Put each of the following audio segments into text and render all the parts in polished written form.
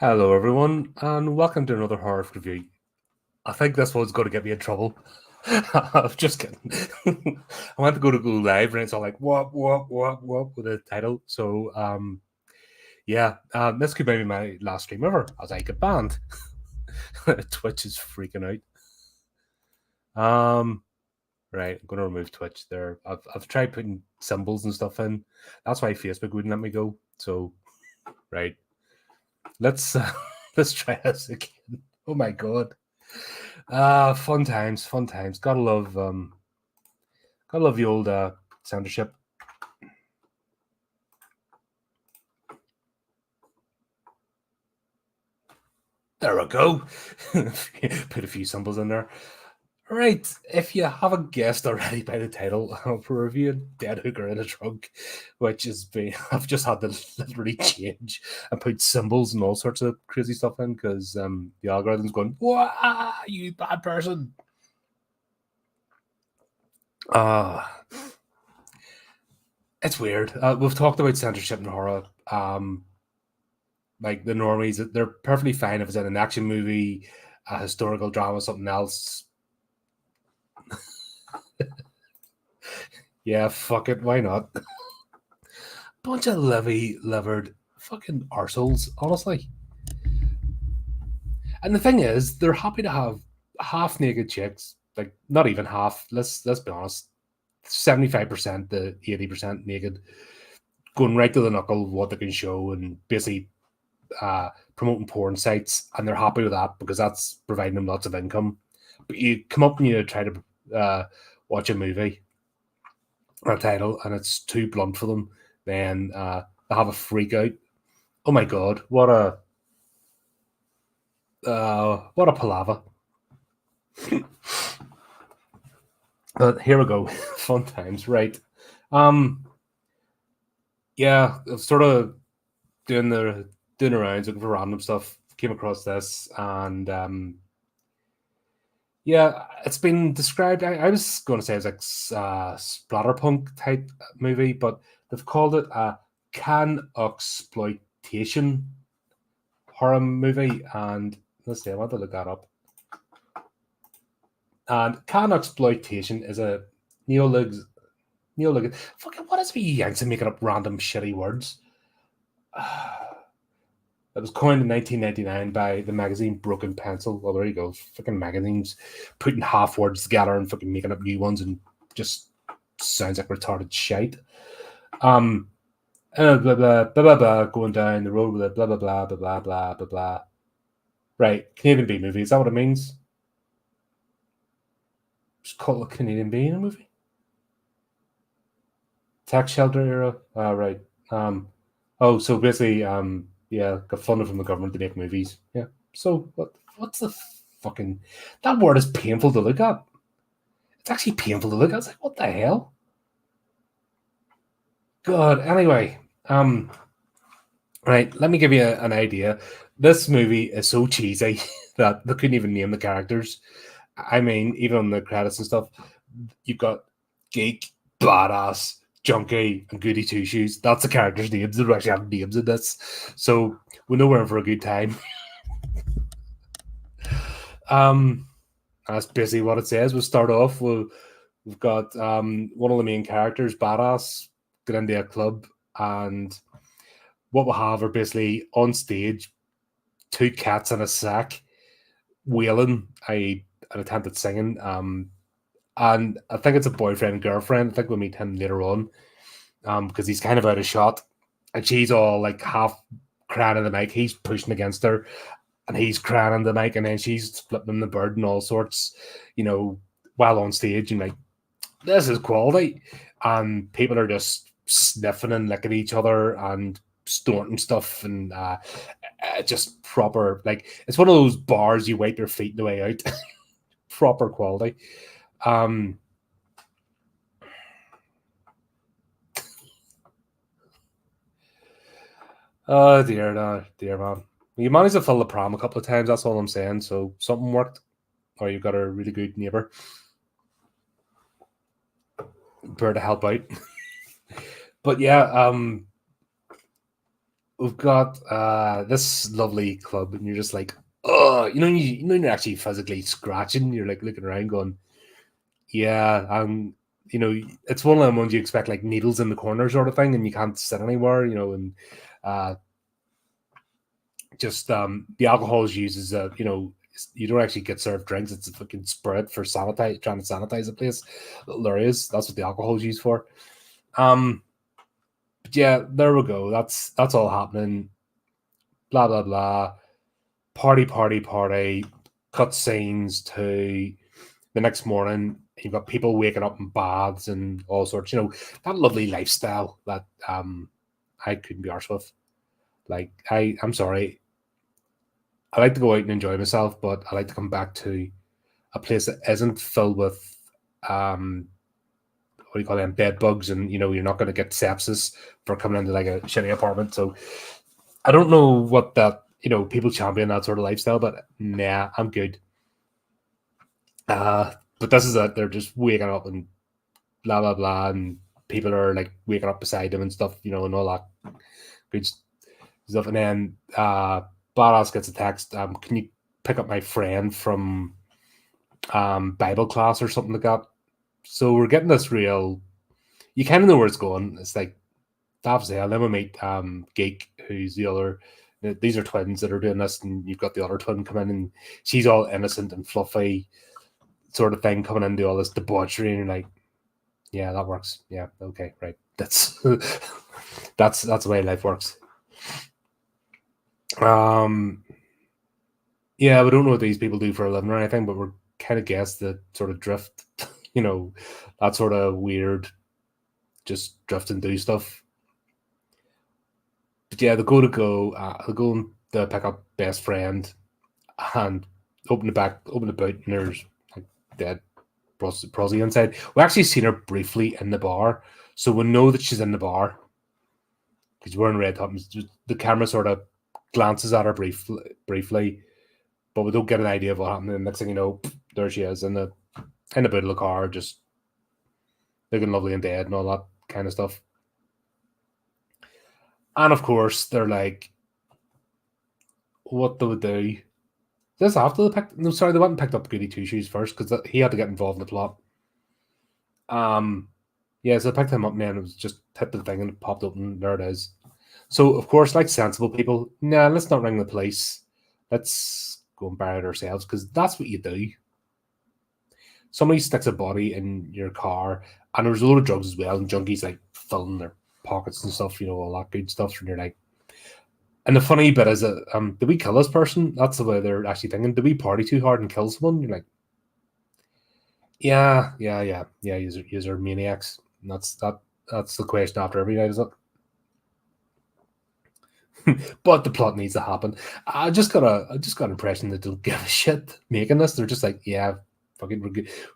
Hello, everyone, and welcome to another horror review. I think this one's going to get me in trouble. I'm just kidding. I went to go live, and it's all like what with the title. So, yeah, this could be my last stream ever as I get banned. Twitch is freaking out. Right, I'm going to remove Twitch there. I've tried putting symbols and stuff in. That's why Facebook wouldn't let me go. So, right, let's let's try this again. Oh my god. Fun times, fun times. Gotta love the old censorship. There we go. Put a few symbols in there. Right, if you haven't guessed already by the title, we're reviewing Dead Hooker in a Trunk, which has been, I've just had to literally change and put symbols and all sorts of crazy stuff in because the algorithm's going, "Wah, you bad person." It's weird. We've talked about censorship in horror. Like the normies, they're perfectly fine if it's in an action movie, a historical drama, something else. Yeah, fuck it, why not? Bunch of livered fucking arseholes, honestly. And the thing is, they're happy to have half naked chicks, like not even half. Let's be honest, 75% to 80% naked, going right to the knuckle what they can show, and basically promoting porn sites, and they're happy with that because that's providing them lots of income. But you come up and you try to watch a movie or a title, and it's too blunt for them, then they have a freak out. Oh my god, what a palaver! But here we go, fun times, right? Yeah, sort of doing the rounds looking for random stuff. Came across this, and yeah, it's been described. I was going to say it's like splatterpunk type movie, but they've called it a can exploitation horror movie. And let's see, I want to look that up. And can exploitation is a neologism. Fucking what is we Yanks and making up random shitty words? It was coined in 1999 by the magazine Broken Pencil. Well, there you go. Fucking magazines putting half words together and fucking making up new ones and just sounds like retarded shite. Blah, blah, blah, blah, blah, blah, going down the road with it, blah, blah, blah, blah, blah, blah, blah, blah. Right, Canadian B movie. Is that what it means? Just call it a Canadian B in a movie? Tax shelter era? Right. So basically, yeah, got funded from the government to make movies. Yeah. So what's the fucking that word is painful to look at. It's actually painful to look at. It's like, what the hell? God. Anyway, right, let me give you an idea. This movie is so cheesy that they couldn't even name the characters. I mean, even on the credits and stuff, you've got geek, badass, junkie, and goody two shoes. That's the characters' names. They actually have names in this, so we know we're in for a good time. That's basically what it says. We'll start off. We've got one of the main characters, badass, get into a club, and what we'll have are basically on stage two cats in a sack wailing, an attempt at singing. And I think it's a boyfriend and girlfriend. I think we'll meet him later on, because he's kind of out of shot, and she's all like half crying in the mic. He's pushing against her, and he's crying in the mic, and then she's flipping the bird and all sorts, while on stage, and like this is quality, and people are just sniffing and licking each other and snorting stuff, and just proper, like, it's one of those bars you wipe your feet the way out. Proper quality. Oh dear, no, dear man. You managed to fill the pram a couple of times, that's all I'm saying. So something worked, or you got a really good neighbor to help out. But yeah, we've got this lovely club, and you're just like, oh, you're actually physically scratching. You're like looking around, going, yeah, it's one of them ones you expect like needles in the corner sort of thing, and you can't sit anywhere, and uh, just the alcohol is used as you don't actually get served drinks. It's a fucking spread for trying to sanitize a place. Little areas. That's what the alcohol is used for. But yeah, there we go. That's all happening. Blah blah blah. Party, party, party. Cut scenes to the next morning. You've got people waking up in baths and all sorts. That lovely lifestyle that I couldn't be arsed with. Like I'm sorry. I like to go out and enjoy myself, but I like to come back to a place that isn't filled with what do you call them, bed bugs, and you're not going to get sepsis for coming into like a shitty apartment. So I don't know what that people champion that sort of lifestyle, but nah, I'm good. But this is it. They're just waking up and blah blah blah, and people are like waking up beside them and stuff, and all that good stuff. And then Badass gets a text. Can you pick up my friend from Bible class or something like that? So we're getting this real. You kind of know where it's going. It's like Dav's there. Then we meet Geek, who's the other. These are twins that are doing this, and you've got the other twin come in, and she's all innocent and fluffy, sort of thing, coming into all this debauchery, and you're like, yeah, that works. Yeah, okay, right. That's that's the way life works. Yeah, we don't know what these people do for a living or anything, but we're kind of guess that sort of drift, that sort of weird, just drift and do stuff. But yeah, they go to pick up best friend and open the boot, and there's like dead prosy inside. We actually seen her briefly in the bar, so we know that she's in the bar because we're in red top. The camera sort of glances at her briefly, but we don't get an idea of what happened. And next thing you know, there she is in the boot of the car, just looking lovely and dead and all that kind of stuff. And of course, they're like, what do we do? This after they picked? No, sorry, they went and picked up Goody Two Shoes first because he had to get involved in the plot. Yeah, so I picked him up, and then it was just hit the thing and it popped open. There it is. So of course, like sensible people, nah, let's not ring the police. Let's go and bury it ourselves because that's what you do. Somebody sticks a body in your car, and there's a load of drugs as well, and junkies like filling their pockets and stuff, all that good stuff. And you're like, and the funny bit is that, did we kill this person? That's the way they're actually thinking. Did we party too hard and kill someone? You're like, yeah, you're maniacs. And that's the question after every night, is it? But the plot needs to happen. I just got an impression that they don't give a shit making this. They're just like, yeah, fucking,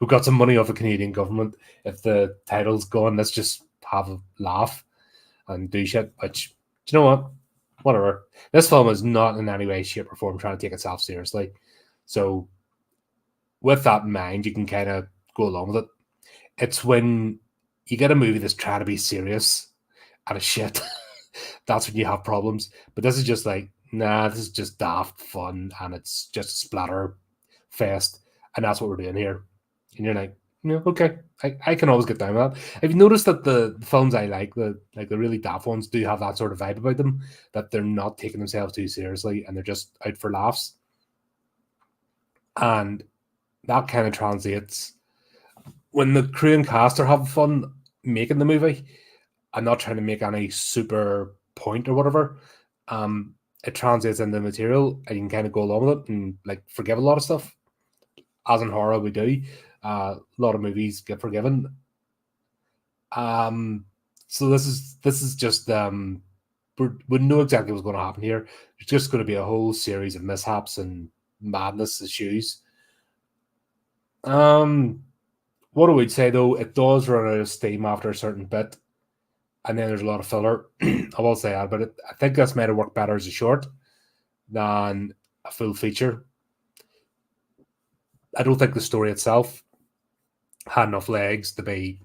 we've got some money off the Canadian government. If the title's gone, let's just have a laugh and do shit. Which, do you know what? Whatever. This film is not in any way, shape, or form trying to take itself seriously. So, with that in mind, you can kind of go along with it. It's when you get a movie that's trying to be serious and a shit. That's when you have problems. But this is just like, nah, this is just daft fun, and it's just a splatter fest, and that's what we're doing here. And you're like, okay, I can always get down with that. Have you noticed that the films I like, the really daft ones, do have that sort of vibe about them, that they're not taking themselves too seriously and they're just out for laughs? And that kind of translates when the crew and cast are having fun making the movie and not trying to make any super point or whatever. It translates into the material, and you can kind of go along with it and like forgive a lot of stuff. As in horror, we do. A lot of movies get forgiven. So this is just we know exactly what's going to happen here. It's just going to be a whole series of mishaps and madness issues. What I would say though, it does run out of steam after a certain bit, and then there's a lot of filler. I will say that, but I think that's made it work better as a short than a full feature. I don't think the story itself had enough legs to be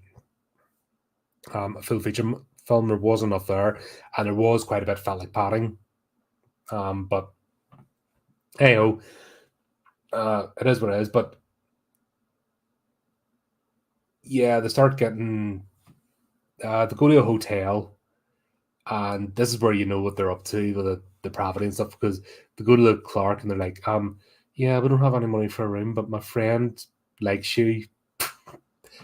a full film. There was enough there, and there was quite a bit felt like padding. But hey, it is what it is. But yeah, they start getting they go to a hotel, and this is where you know what they're up to with the depravity and stuff, because they go to the clerk and they're like, yeah, we don't have any money for a room, but my friend likes you,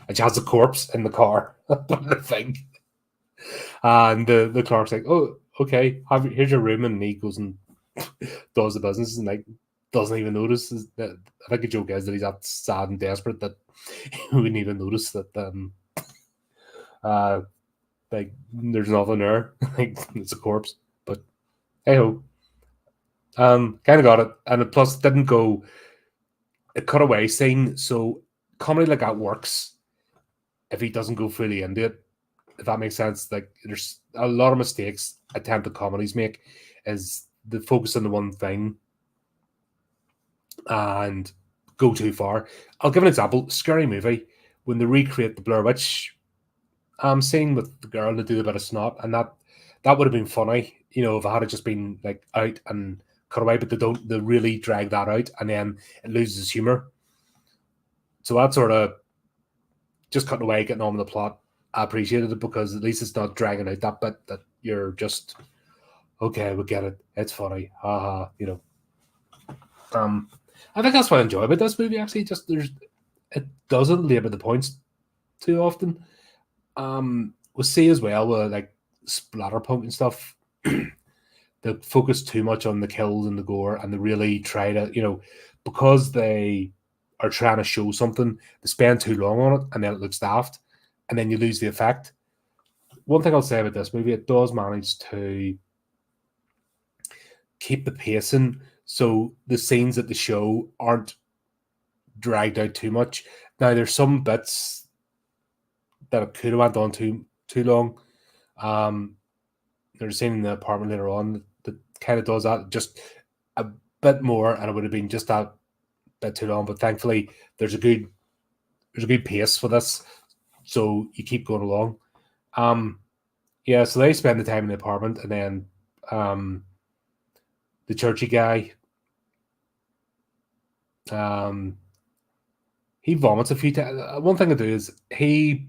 and she has a corpse in the car. I think. And the clerk's like, oh, okay, here's your room, and he goes and does the business and like doesn't even notice. I think the joke is that he's that sad and desperate that he wouldn't even notice that uh like there's nothing there. Like it's a corpse. But hey ho. Kind of got it. And it plus didn't go a cutaway scene, so comedy like that works if he doesn't go fully into it. If that makes sense. Like there's a lot of mistakes attempted comedies make is the focus on the one thing and go too far. I'll give an example. Scary Movie, when they recreate the Blair Witch scene with the girl to do a bit of snot, and that would have been funny, if it had just been like out and cut away, but they really drag that out and then it loses humor. So that sort of just cutting away, getting on with the plot. I appreciated it because at least it's not dragging out that bit that you're just okay, we get it. It's funny. Haha, I think that's what I enjoy about this movie actually. Just it doesn't labour the points too often. We'll see as well with like splatterpunk and stuff. They focus too much on the kills and the gore, and they really try to, because they are trying to show something, they spend too long on it, and then it looks daft, and then you lose the effect. One thing I'll say about this movie, it does manage to keep the pacing, so the scenes at the show aren't dragged out too much. Now, there's some bits that it could have went on too long. There's a scene in the apartment later on that kind of does that just a bit more, and it would have been just that bit too long. But thankfully, there's a good pace for this, so you keep going along. Yeah, so they spend the time in the apartment, and then the churchy guy, he vomits a few times. One thing to do is he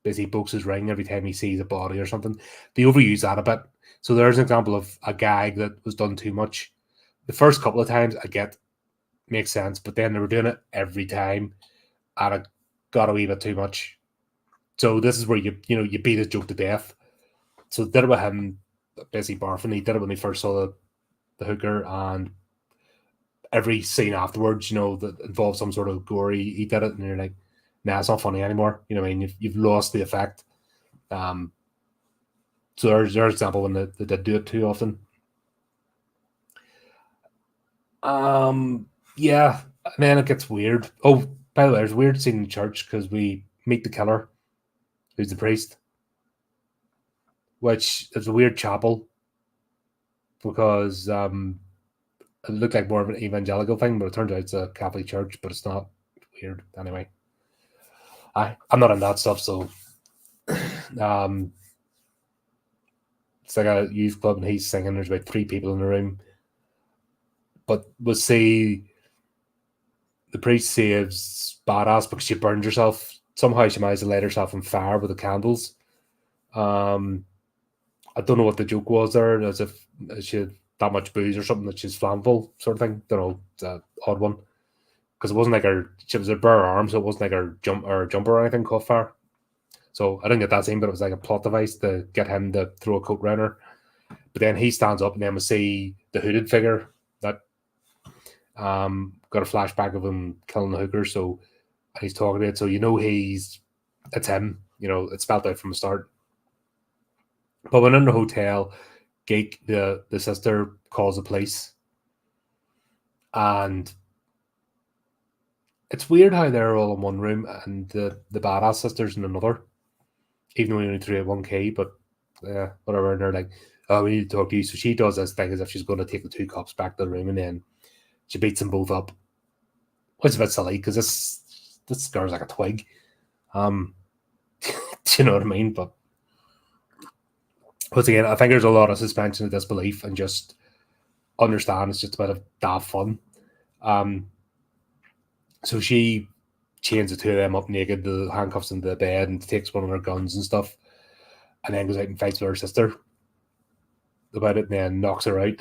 basically pokes his ring every time he sees a body or something. They overuse that a bit. So there's an example of a gag that was done too much. The first couple of times I get makes sense, but then they were doing it every time, and it got a wee bit too much. So this is where you beat his joke to death. So did it with him basically barfing. He did it when he first saw the hooker, and every scene afterwards, that involves some sort of gory, he did it, and you're like, nah, it's not funny anymore. You know what I mean? You've lost the effect. So there's an example when they did do it too often. Yeah, and then it gets weird. Oh, by the way, there's a weird scene in church because we meet the killer, who's the priest, which is a weird chapel because it looked like more of an evangelical thing, but it turns out it's a Catholic church, but it's not. Weird. Anyway, I'm not in that stuff, so it's like a youth club and he's singing. There's about 3 people in the room, but we'll see the priest saves badass because she burned herself. Somehow she managed to light herself on fire with the candles. I don't know what the joke was there, as if she had that much booze or something that she's flammable, sort of thing. Don't know, it's an odd one. Because it wasn't like she was a bare arm, so it wasn't like her jumper or anything caught fire. So I didn't get that scene, but it was like a plot device to get him to throw a coat around her. But then he stands up, and then we see the hooded figure that got a flashback of him killing the hooker. So he's talking to it, so it's him. It's spelled out from the start. But when in the hotel, Geek, the sister, calls the police, and it's weird how they're all in one room and the badass sister's in another, even though we only threw out one key. But whatever. And they're like, "Oh, we need to talk to you." So she does this thing as if she's going to take the 2 cops back to the room, and then she beats them both up, which is a bit silly because this girl's like a twig. Do you know what I mean? But Once again, I think there's a lot of suspension of disbelief and just understand it's just a bit of daft fun. So she chains the two of them up naked, the handcuffs into the bed, and takes one of their guns and stuff, and then goes out and fights with her sister about it, and then knocks her out.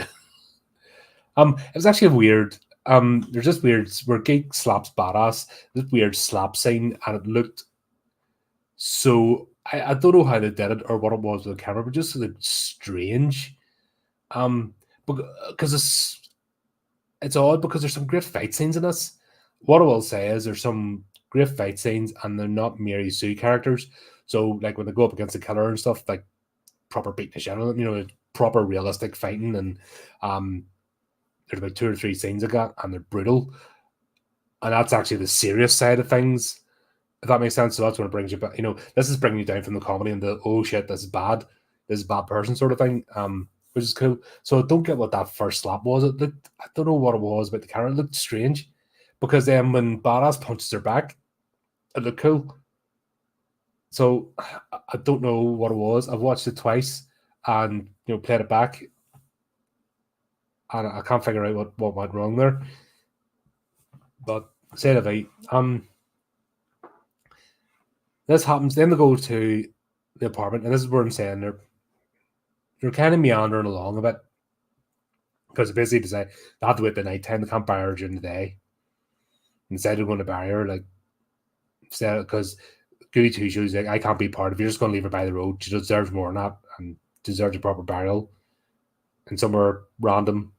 It was actually a weird. There's just weird where Geek slaps badass. This weird slap scene, and it looked so. I don't know how they did it or what it was with the camera, but just looked strange. Because it's odd because there's some great fight scenes in this. What I will say is there's some great fight scenes, and they're not Mary Sue characters. So like when they go up against the killer and stuff, like proper beating the shit out of them, proper realistic fighting, and there's about 2 or 3 scenes of that, and they're brutal. And that's actually the serious side of things, if that makes sense. So that's when it brings you back. This is bringing you down from the comedy and the oh shit, this is bad, this is a bad person sort of thing. Which is cool. So I don't get what that first slap was. It looked, I don't know what it was about the camera. It looked strange because then when Badass punches her back, it looked cool. So I don't know what it was. I've watched it twice and played it back, and I can't figure out what went wrong there. But say the way, this happens. Then they go to the apartment, and this is where I'm saying they're kind of meandering along a bit because basically they have to wait the night time. They can't bury her during the day. Instead, they're going to bury her because Goody Two Shoes like I can't be part of. You're just going to leave her by the road. She deserves more than that and deserves a proper burial and somewhere random,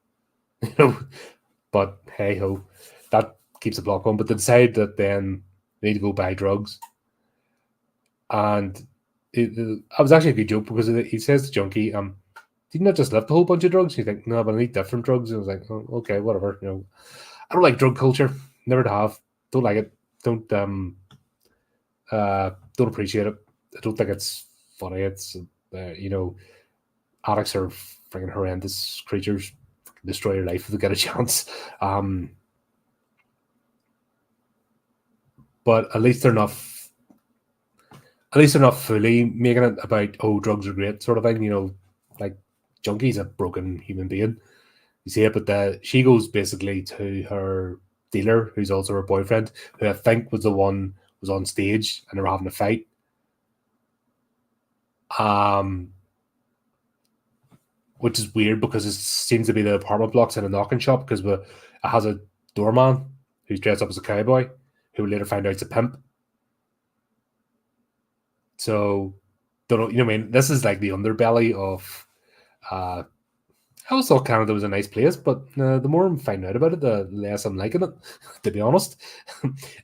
But hey ho, that keeps the block on. But they decide that then they need to go buy drugs, and I was actually a good joke because he says to Junkie, "Did you not just lift a whole bunch of drugs?" You think, "No, but I need different drugs." And I was like, "Oh, okay, whatever." I don't like drug culture. Never have. Don't like it. Don't appreciate it. I don't think it's funny. It's addicts are freaking horrendous creatures. Destroy your life if they get a chance. But at least they're not. At least they're not fully making it about drugs are great sort of thing. Like Junkie's a broken human being. You see it, but she goes basically to her dealer, who's also her boyfriend, who I think was the one was on stage and they were having a fight. Which is weird because it seems to be the apartment blocks in a knocking shop because it has a doorman who's dressed up as a cowboy who we later find out is a pimp. So, don't know, this is like the underbelly of. I always thought Canada was a nice place, but the more I'm finding out about it, the less I'm liking it, to be honest.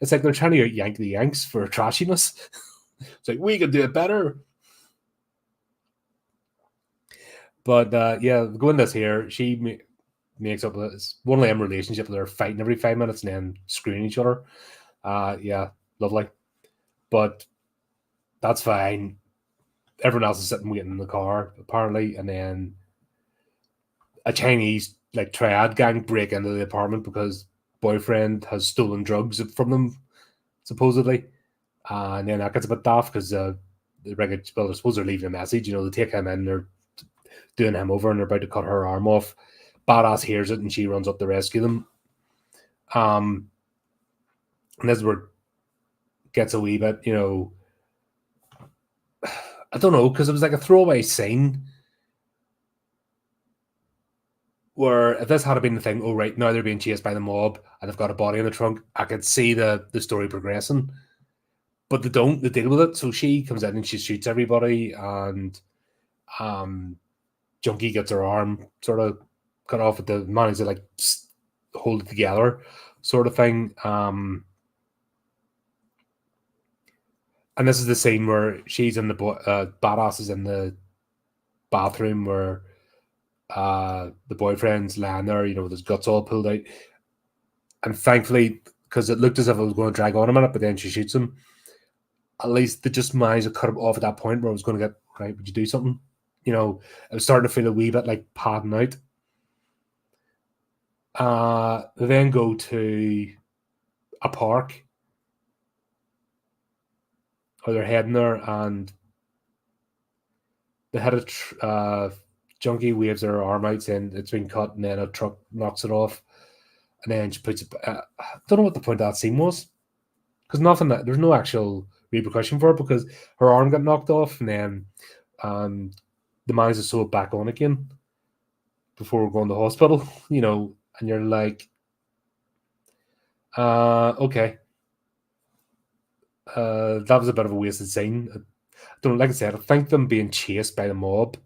It's like they're trying to yank the Yanks for trashiness. It's like, we could do it better. But yeah, going this here, she makes up one of them relationship where they're fighting every 5 minutes and then screwing each other. Yeah, lovely. But that's fine. Everyone else is sitting waiting in the car, apparently, and then a Chinese triad gang break into the apartment because boyfriend has stolen drugs from them, supposedly. And then that gets a bit daft because I suppose they're leaving a message. They take him in, they're doing him over, and they're about to cut her arm off. Badass hears it, and she runs up to rescue them. And this is where it gets a wee bit, I don't know, because it was like a throwaway scene where if this had been the thing, right, now they're being chased by the mob and they've got a body in the trunk, I could see the story progressing. But they don't, they deal with it. So she comes in and she shoots everybody, and Junkie gets her arm sort of cut off, at the manage to hold it together sort of thing. And this is the scene where she's in the Badass is in the bathroom where the boyfriend's lying there, with his guts all pulled out. And thankfully, because it looked as if it was going to drag on a minute, but then she shoots him. At least they just managed to cut him off at that point where I was going to get, right, would you do something? I was starting to feel a wee bit like padding out. They then go to a park, or they're heading there, and They had junkie waves her arm out saying it's been cut, and then a truck knocks it off, and then she puts it. I don't know what the point of that scene was, because there's no actual repercussion for it because her arm got knocked off, and then um, the managed to sew it back on again before going to hospital. And you're like, okay, that was a bit of a wasted scene. I don't like I said. I think them being chased by the mob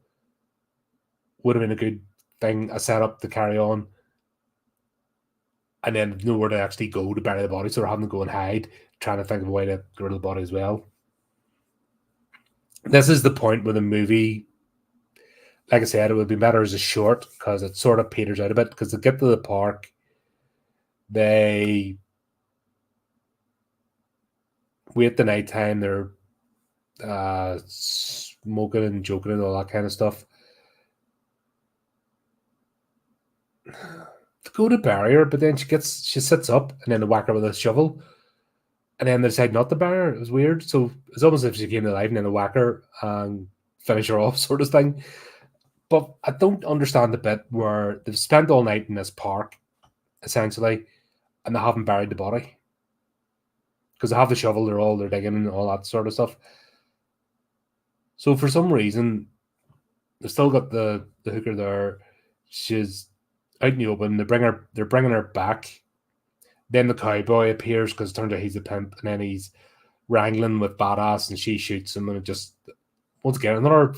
would have been a good thing, a setup to carry on, and then nowhere to actually go to bury the body, so they're having to go and hide, trying to think of a way to get rid of the body as well. This is the point where the movie, like I said, it would be better as a short because it sort of peters out a bit. Because they get to the park, they wait the night time, they're smoking and joking and all that kind of stuff. They go to bury her, but then she sits up, and then they whack her with a shovel, and then they decide not to bury her. It was weird. So it's almost as if she came to life, and then they whack her and finish her off, sort of thing. But I don't understand the bit where they've spent all night in this park, essentially, and they haven't buried the body. Because they have the shovel, they're digging and all that sort of stuff. So for some reason, they've still got the hooker there. She's out in the open. They're bringing her back. Then the cowboy appears because it turns out he's a pimp, and then he's wrangling with badass, and she shoots him, and it just once again another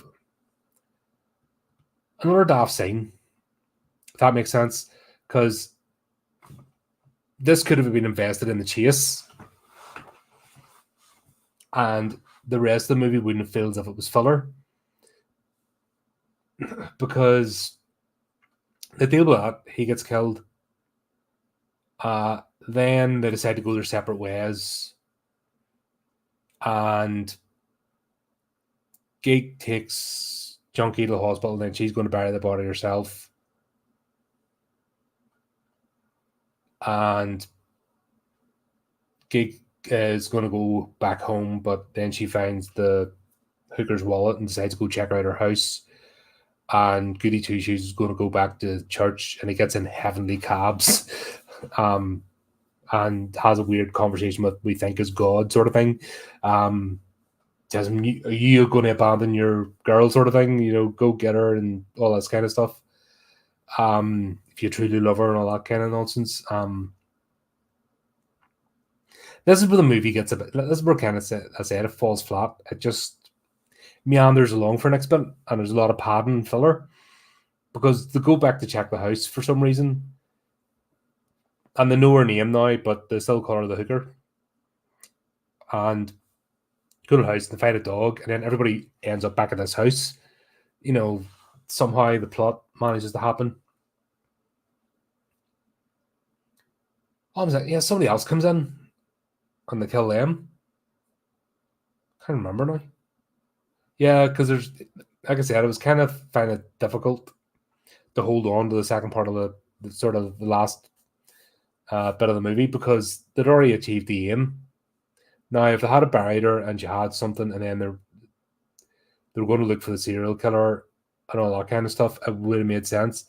daft scene. If that makes sense, because this could have been invested in the chase, and the rest of the movie wouldn't feel as if it was filler. Because they deal with that, he gets killed. Then they decide to go their separate ways, and Geek takes Junkie to the hospital, and then she's going to bury the body herself. And Geek is going to go back home, but then she finds the hooker's wallet and decides to go check out her house. And Goody Two Shoes is going to go back to church, and he gets in heavenly cabs, and has a weird conversation with we think is God sort of thing. Says, "Are you going to abandon your girl?" sort of thing. Go get her and all this kind of stuff. If you truly love her and all that kind of nonsense. This is where the movie gets a bit. This is where kind of I said it falls flat. It just meanders along for an next bit, and there's a lot of padding and filler because they go back to check the house for some reason, and they know her name now, but they still call her the hooker. And go to the house and they find a dog, and then everybody ends up back at this house. Somehow the plot manages to happen. I was like, yeah, somebody else comes in and they kill them. Can't remember now. Yeah, because there's, like I said, it was kind of difficult to hold on to the second part of the sort of the last bit of the movie because they'd already achieved the aim. Now, if they had buried her and she had something, and then they're going to look for the serial killer and all that kind of stuff, it would have made sense.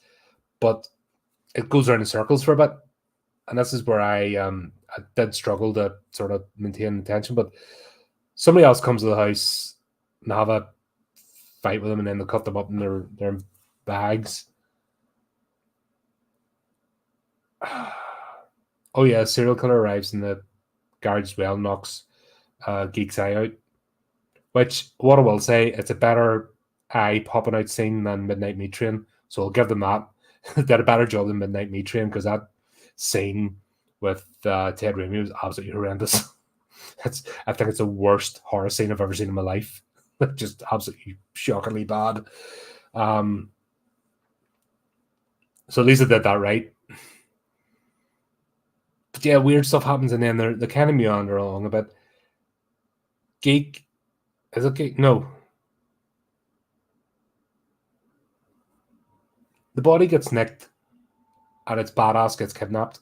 But it goes around in circles for a bit, and this is where I did struggle to sort of maintain attention. But somebody else comes to the house and have a fight with them, and then they cut them up in their bags. Oh yeah, serial killer arrives in the garage as well, knocks Geek's eye out. Which, what I will say, it's a better eye popping out scene than Midnight Meat Train. So I'll give them that. They did a better job than Midnight Meat Train because that scene with Ted Raimi was absolutely horrendous. I think it's the worst horror scene I've ever seen in my life. Just absolutely shockingly bad. So Lisa did that right. But yeah, weird stuff happens, and then they kind of meander along a bit. Geek, is it Geek? No. The body gets nicked, and its badass gets kidnapped.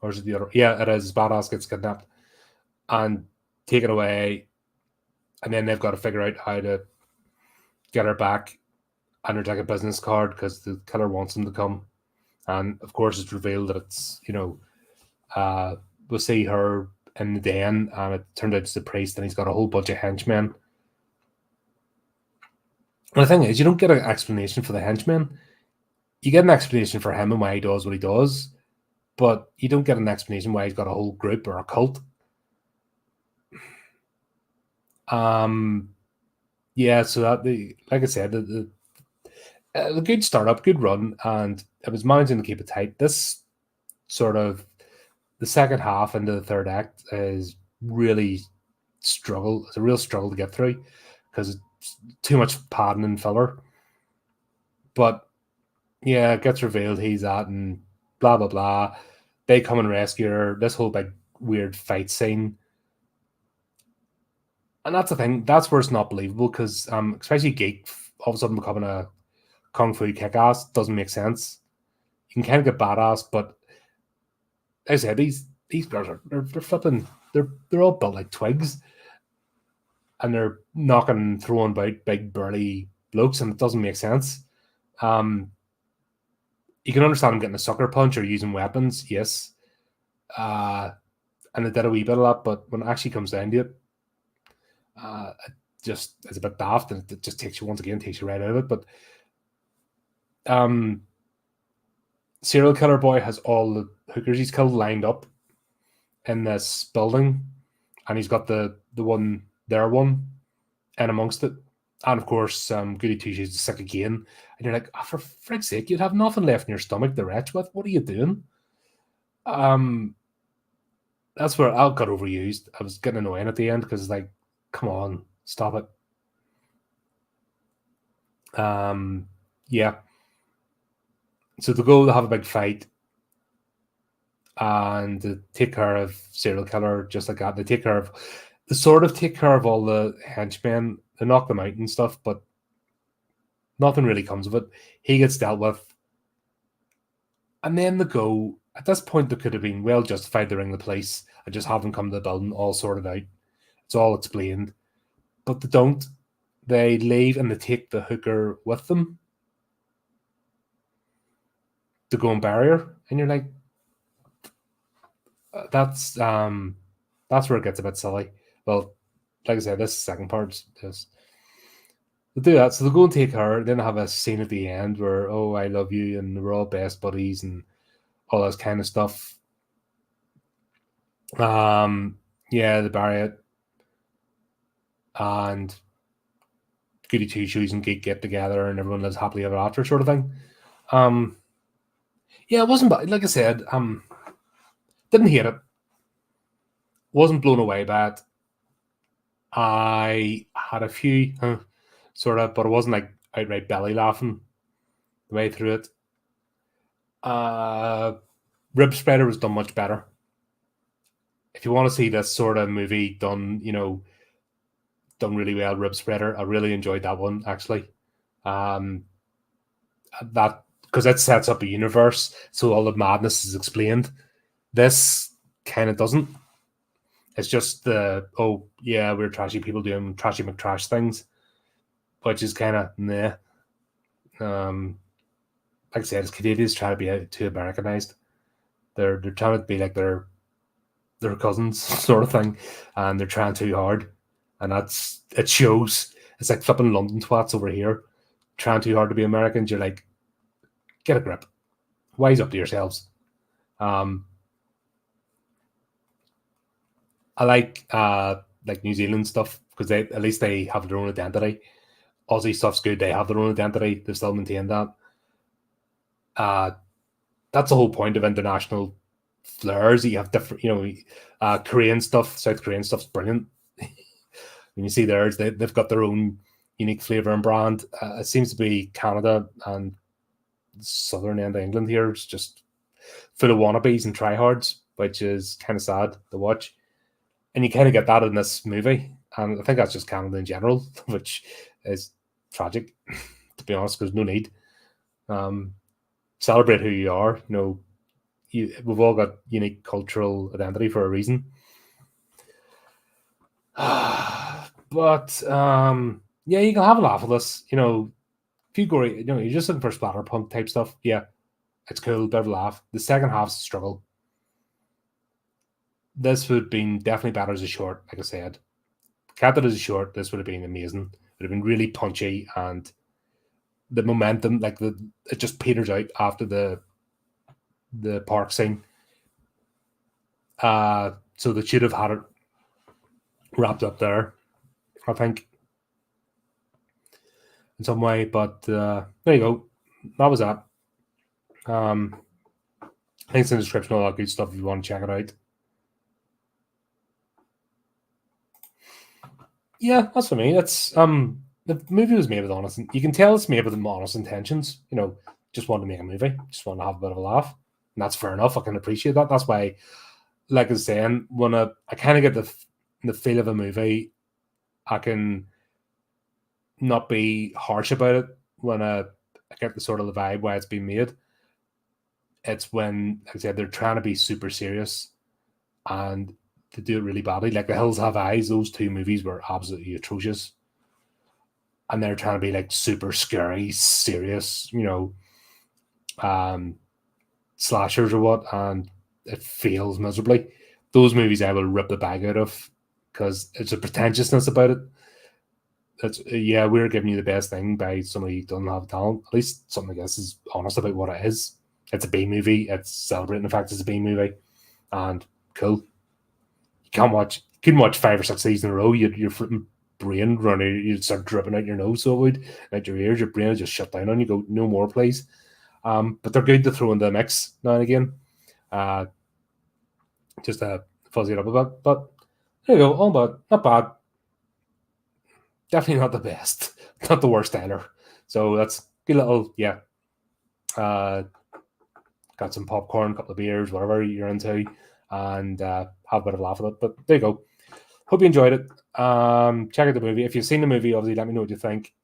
Or is it the other? Yeah, it is. His badass gets kidnapped and taken away. and then they've got to figure out how to get her back, and there's like a business card because the killer wants them to come. And of course, it's revealed that it's, we'll see her in the den, and it turned out it's the priest, and he's got a whole bunch of henchmen. And the thing is, you don't get an explanation for the henchmen. You get an explanation for him and why he does what he does, but you don't get an explanation why he's got a whole group or a cult. Yeah, so that like I said, the good startup, good run, and it was managing to keep it tight. This sort of the second half into the third act is really struggle. It's a real struggle to get through because it's too much padding and filler. But yeah, it gets revealed he's at and blah blah blah. They come and rescue her. This whole big weird fight scene. And that's the thing. That's where it's not believable because, especially Geek, all of a sudden becoming a kung fu kick-ass doesn't make sense. You can kind of get badass, but as I said, these girls they're flipping. They're all built like twigs, and they're knocking and throwing about big burly blokes, and it doesn't make sense. You can understand them getting a sucker punch or using weapons, yes, and they did a wee bit of that, but when it actually comes down to it, it just it's a bit daft, and it just takes you right out of it. But serial killer boy has all the hookers he's killed lined up in this building, and he's got the one in amongst it. And of course, Goody Two Shoes is sick again, and you're like, oh, for frick's sake, you'd have nothing left in your stomach to retch with. What are you doing? That's where I got overused. I was getting annoying at the end because, like, come on, stop it. Yeah. So to go to have a big fight and to take care of serial killer just like that. They take care of all the henchmen. They knock them out and stuff, but nothing really comes of it. He gets dealt with. And then at this point, they could have been well justified to ring the police and just have them come to the building, all sorted out. It's all explained. But they don't. They leave and they take the hooker with them to go and bury her. And you're like, that's where it gets a bit silly. Well, like I said, this second part is they do that. So they go and take her, then have a scene at the end where, oh, I love you, and we're all best buddies and all this kind of stuff. Yeah, they bury it. And Goody Two Shoes and Geek get together and everyone lives happily ever after, sort of thing. Yeah, it wasn't bad. Like I said, didn't hate it. Wasn't blown away by it. I had a few sort of, but it wasn't like outright belly laughing the way through it. Rib Spreader was done much better. If you want to see this sort of movie done, done really well, Rib Spreader, I really enjoyed that one actually. That because it sets up a universe, so all the madness is explained. This kind of doesn't. It's just we're trashy people doing trashy McTrash things, which is kind of nah. Like I said, it's Canadians trying to be too Americanized. They're trying to be like their cousins sort of thing, and they're trying too hard, and it shows. It's like flipping London twats over here, trying too hard to be Americans. You're like, get a grip, wise up to yourselves. I like New Zealand stuff because at least they have their own identity. Aussie stuff's good; they have their own identity. They still maintain that. That's the whole point of international flares. You have different, Korean stuff, South Korean stuff's brilliant. When you see theirs, they've got their own unique flavor and brand. It seems to be Canada and southern end of England here. It's just full of wannabes and tryhards, which is kind of sad to watch. And you kind of get that in this movie. And I think that's just Canada in general, which is tragic, to be honest, because no need. Celebrate who you are. We've all got unique cultural identity for a reason. But yeah, you can have a laugh with this. You know, if you go, you know, you're just looking for splatterpunk type stuff. Yeah, it's cool, bit of a laugh. The second half's a struggle. This would have been definitely better as a short, like I said. Cat as a short, this would have been amazing. It would have been really punchy, and the momentum, like it just peters out after the park scene. So they should have had it wrapped up there, I think, in some way. But there you go. That was that. Links in the description, all that good stuff if you want to check it out. Yeah, that's for me. It's the movie was made with honest. You can tell it's made with honest intentions. You know, just want to make a movie, just want to have a bit of a laugh, and that's fair enough. I can appreciate that. That's why, like I was saying, when I kind of get the feel of a movie, I can not be harsh about it when I get the sort of the vibe why it's been made. It's when, like I said, they're trying to be super serious and to do it really badly. Like The Hills Have Eyes, those two movies were absolutely atrocious. And they're trying to be like super scary, serious, you know, slashers or what, and it fails miserably. Those movies I will rip the bag out of because it's a pretentiousness about it. It's yeah, we're giving you the best thing by somebody who doesn't have talent. At least something like this is honest about what it is. It's a B movie. It's celebrating the fact it's a B movie, and cool. You can't watch. You couldn't watch 5 or 6 seasons in a row. Your flipping brain running. You'd start dripping out your nose, so it would out your ears. Your brain would just shut down on you. Go no more, please. But they're good to throw in the mix now and again. Just to fuzzy it up a bit. But there you go. All about not bad. Definitely not the best. Not the worst either. So that's good little yeah. Got some popcorn, a couple of beers, whatever you're into, and have a bit of a laugh with it. But there you go. Hope you enjoyed it. Check out the movie. If you've seen the movie, obviously let me know what you think.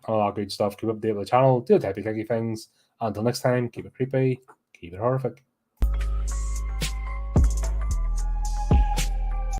All that good stuff. Keep up to date with the channel. Do the type of clicky things. Until next time, keep it creepy, keep it horrific.